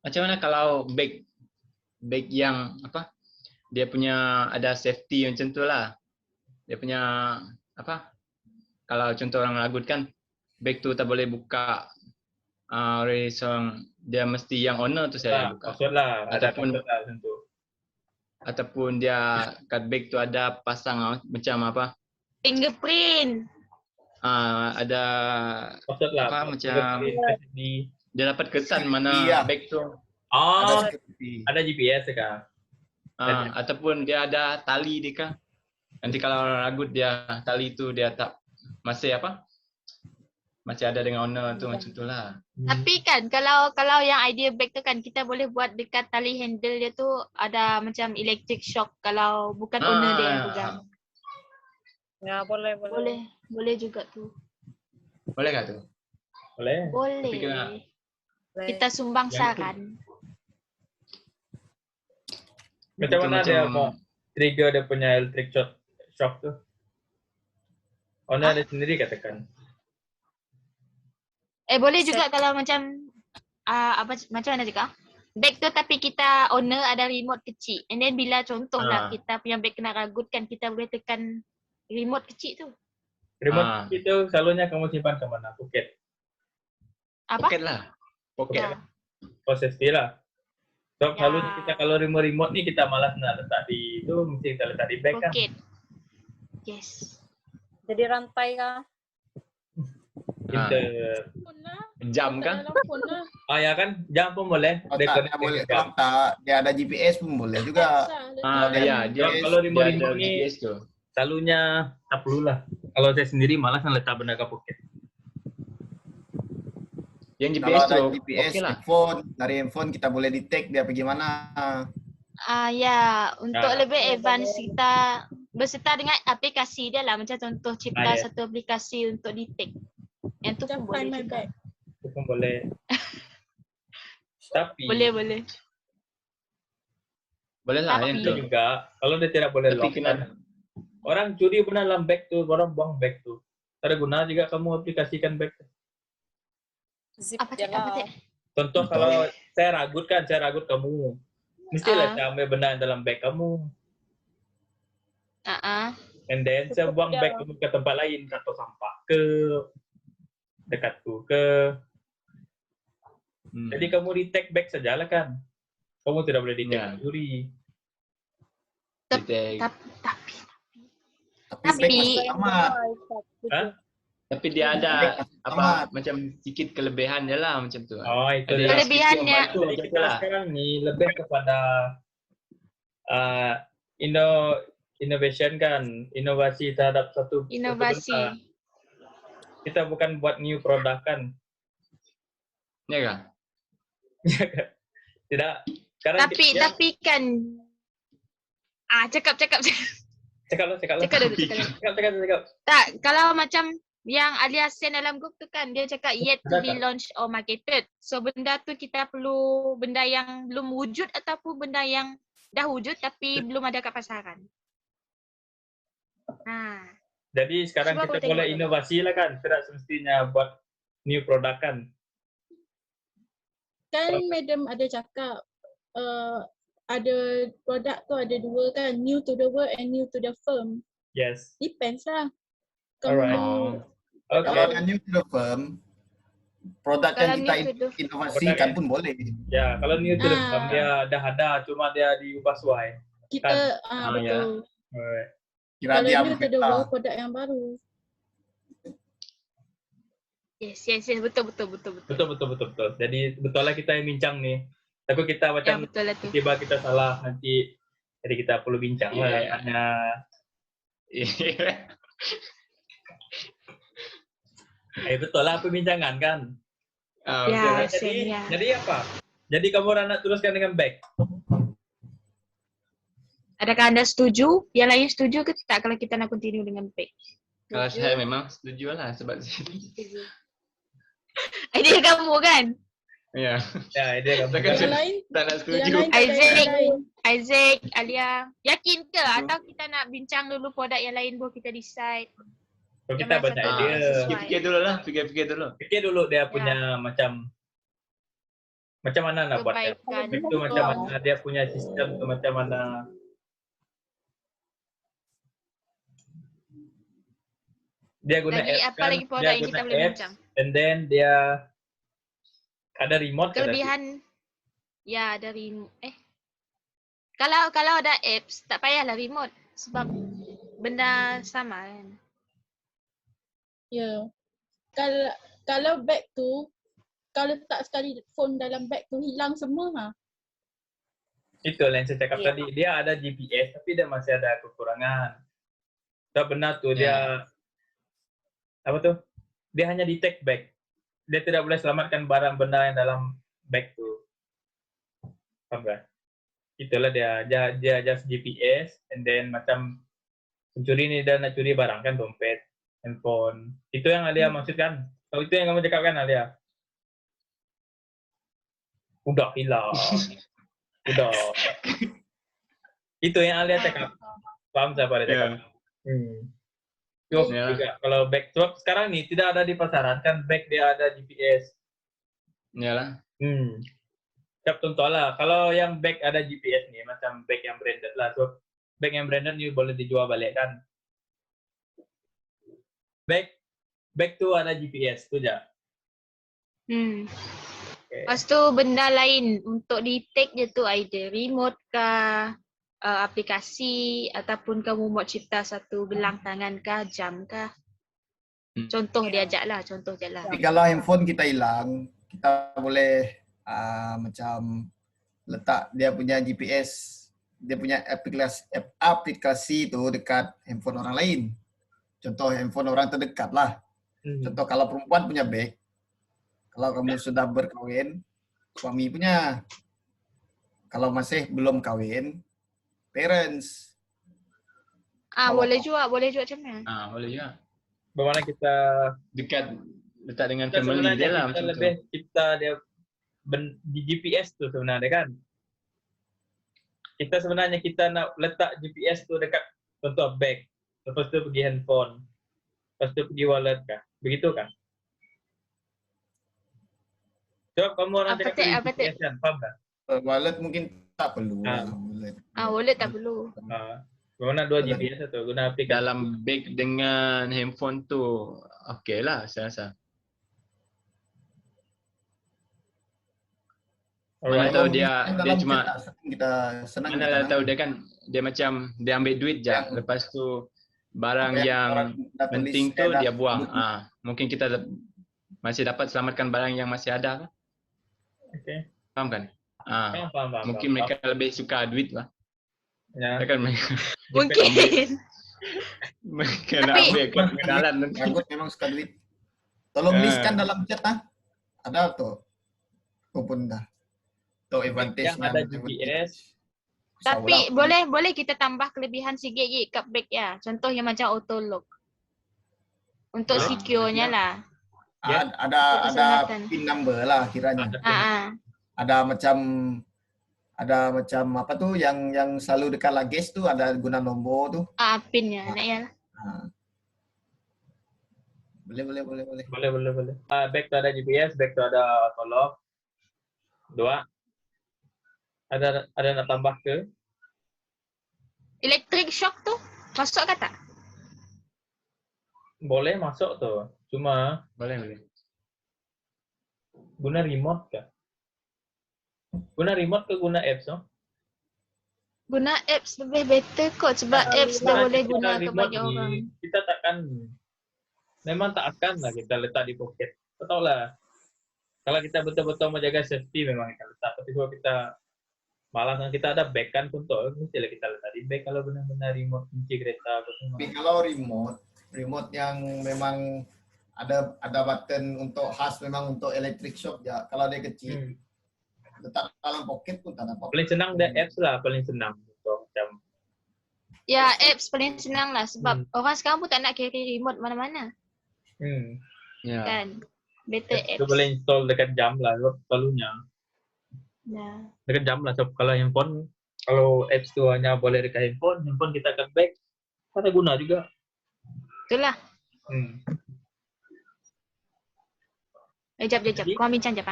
Macam mana kalau bag yang apa? Dia punya ada safety macam tu lah. Dia punya apa? Kalau contoh orang lagut kan, bag tu tak boleh buka. Oleh seorang dia mesti yang owner tu saya buka. Maksudlah, ada maksudlah tentu. Ataupun dia kat bag tu ada pasang macam apa? Fingerprint. Ada Maksudlah, apa macam dia dapat kesan mana bag tu. Ada GPS kan? Ataupun dia ada tali dia kan. Nanti kalau orang ragut dia tali tu dia tak masih apa? Masih ada dengan owner tu macam tu lah. Tapi kan kalau yang idea bag tu kan kita boleh buat dekat tali handle dia tu ada macam electric shock kalau bukan owner dia yang pegang. Ya, boleh juga tu. Boleh tak tu? Boleh. Boleh. Kita sumbang saran. Macam mana dia mau trigger dia punya electric shock tu? Owner dia sendiri katakan. Boleh juga kalau macam macam mana juga? Bag tu tapi kita owner ada remote kecil. And then bila contohlah kita punya bag kena ragut kan kita boleh tekan remote kecil tu. Remote kecil tu selalunya kamu simpan ke mana? Poket. Apa? Poket lah. Poket. Oh, safety lah. So selalunya kita kalau remote ni kita malas nak letak di itu, mesti kita letak di bag kan? Poket. Yes. Jadi rantai kah? Jam kan? Ya kan? Jam pun boleh. Dia boleh. Kalau tak dia ada GPS pun boleh juga. Kalau remote ni selalunya tak perlu lah. Kalau saya sendiri malas nak letak benda ke poket. Yang GPS kalau ada tu GPS okay lah. handphone, dari handphone kita boleh detect dia pergi mana. Untuk lebih advance kita berserta dengan aplikasi dia lah. Macam contoh cipta satu aplikasi untuk detect. Yang tu pun boleh juga. Itu pun boleh. Tapi boleh lah yang tu juga. Kalau dia tidak boleh lock, orang curi pun dalam bag tu, orang buang bag tu. Ada guna juga kamu aplikasikan bag tu. Apa cak? Contoh kalau saya ragut kamu. Mestilah saya ambil benda dalam bag kamu. And then saya buang bag kamu ke tempat lain, atau sampah ke dekatku ke. Jadi kamu retake bag sajalah kan. Kamu tidak boleh detect curi. Tapi dia ada apa macam sedikit kelebihan je lah macam tu. Itu kelebihannya. Kita sekarang ni lebih kepada innovation kan, inovasi terhadap satu benda. Kita bukan buat new product kan. Ya kan? Tidak. Tapi kan cakap. Cakap. Tak, kalau macam yang Alia send dalam group tu kan dia cakap yet to be launched or marketed. So benda tu kita perlu benda yang belum wujud ataupun benda yang dah wujud tapi belum ada kat pasaran. Jadi sekarang kita boleh inovasi lah kan. Tidak semestinya buat new product kan. Kan Madam ada cakap ada produk tu ada dua kan, new to the world and new to the firm. Yes. Depends lah. Kalau new to the firm, produk yang kita inovasikan pun boleh. Ya, kalau new to the firm dia dah ada, cuma dia diubah suai. Kita betul. Kira kalau dia new to the world produk yang baru. Yes, betul. Jadi betul lah kita yang bincang nih. Tapi kita macam tiba kita salah nanti, jadi kita perlu bincang lah. Betul lah perbincangan kan. Jadi apa? Jadi kamu orang nak teruskan dengan bag? Adakah anda setuju? Yang lain setuju ke tak kalau kita nak continue dengan bag? Kalau saya memang setuju lah sebab idea kamu kan? Ya, idea kamu. Yang lain tak nak setuju. Isaac, Alia, yakin ke atau kita nak bincang dulu produk yang lain baru kita decide? Kita banyak idea. Fikir dulu lah, fikir dulu. Fikir dulu dia punya macam Macam mana nak buat app? Kebaikan. Itu macam mana dia punya sistem tu macam mana? Dia guna Lagi apps apa kan? lagi produk Dia yang guna kita boleh apps, bincang? and then dia ada remote ke tadi? Kelebihan ya dari kalau ada apps tak payahlah remote sebab benda sama kan. Ya. Kalau bag tu, kalau tak sekali phone dalam bag tu hilang semua ha. Itu yang saya cakap tadi. Dia ada GPS tapi dia masih ada kekurangan. Tak benar tu dia apa tu? Dia hanya detect bag. Dia tidak boleh selamatkan barang benda yang dalam bag tu. Faham tak? Itulah dia just GPS and then macam pencuri ni dia nak curi barang kan, dompet, handphone. Itu yang Alia maksud kan? Kalau itu yang kamu cakap kan Alia? Udah hilang. Udah. Itu yang Alia cakap. Paham siapa dia cakap? Juga kalau bag swap sekarang nih tidak ada di pasaran kan, bag dia ada GPS. Iyalah. Cap contoh lah, kalau yang bag ada GPS nih, macam bag yang branded lah. So, bag yang branded ni boleh dijual balik kan. Bag tu ada GPS tu je. Okay. Lepas tu benda lain untuk detect je tu either remote kah, aplikasi ataupun kamu mau cipta satu gelang tangan kah, jam kah. Contoh dia ajak lah, contoh je lah. Tapi kalau handphone kita hilang, kita boleh macam letak dia punya GPS, dia punya aplikasi tu dekat handphone orang lain. Contoh handphone orang terdekat lah. Contoh kalau perempuan punya bag, kalau kamu sudah berkahwin, suami punya. Kalau masih belum kawin, parents. Boleh juga macam mana? Boleh juga. Bagaimana kita Dekat letak dengan kita family dia lah kita macam lebih tu. cipta dia di GPS tu sebenarnya kan. Kita sebenarnya kita nak letak GPS tu dekat contoh bag, lepas tu pergi handphone, lepas tu pergi wallet kah? Begitu kan? Sebab kamu orang cakap GPS kan, faham tak? Wallet mungkin tak perlu lah. Wallet tak perlu. Guna dua GPS tu, guna aplikasi. Dalam bag dengan handphone tu, okey lah saya rasa. Mana tahu dia cuma kita senang mana tahu dia kan dia macam dia ambil duit je, lepas tu barang yang penting tu dia buang. Mungkin kita masih dapat selamatkan barang yang masih ada. Okey. Faham kan? Faham. Mungkin mereka lebih suka duit lah. Ya. Kan mereka Mungkin. mereka nak ambil kenalan. Bagus memang suka duit. Tolong listkan dalam chat ada tuh. Kupon dah. Untuk advantage yang ada GPS. Tapi boleh kita tambah kelebihan sikit kat bag ya. Contoh yang macam auto lock. Untuk secure-nya lah. Ada pin number lah kiranya. Ada macam apa tu yang selalu dekat luggage tu ada guna nombor tu. Pinnya nak ya lah. Boleh. Bag tu ada GPS, bag tu ada auto lock. 2. Ada nak tambah ke? Electric shock tu masuk ke tak? Boleh masuk tu. Cuma Boleh. Guna remote ke? Guna remote ke guna apps tu? Guna apps lebih better kot sebab apps dah boleh guna ke banyak orang. Kita memang tak akan lah kita letak di poket. Tahu lah. Kalau kita betul-betul menjaga safety memang kita letak. Tapi kalau kita malas kan kita ada bag kan contoh, mestilah kita letak di bag kalau benar-benar remote kunci kereta apa semua. Tapi kalau remote yang memang ada button untuk khas memang untuk electric shock ya. Kalau dia kecil, letak dalam poket pun tak ada apa-apa. Paling senang dia apps lah, paling senang. So, macam ya apps paling senang lah sebab orang sekarang pun tak nak carry remote mana-mana. Kan? Better apps. Itu boleh install dekat jam lah, selalunya. Dekat jam lah. So, kalau handphone, kalau apps tu hanya boleh dekat handphone kita kat bag, ada guna juga. Itulah. Jap. Kau bincang jap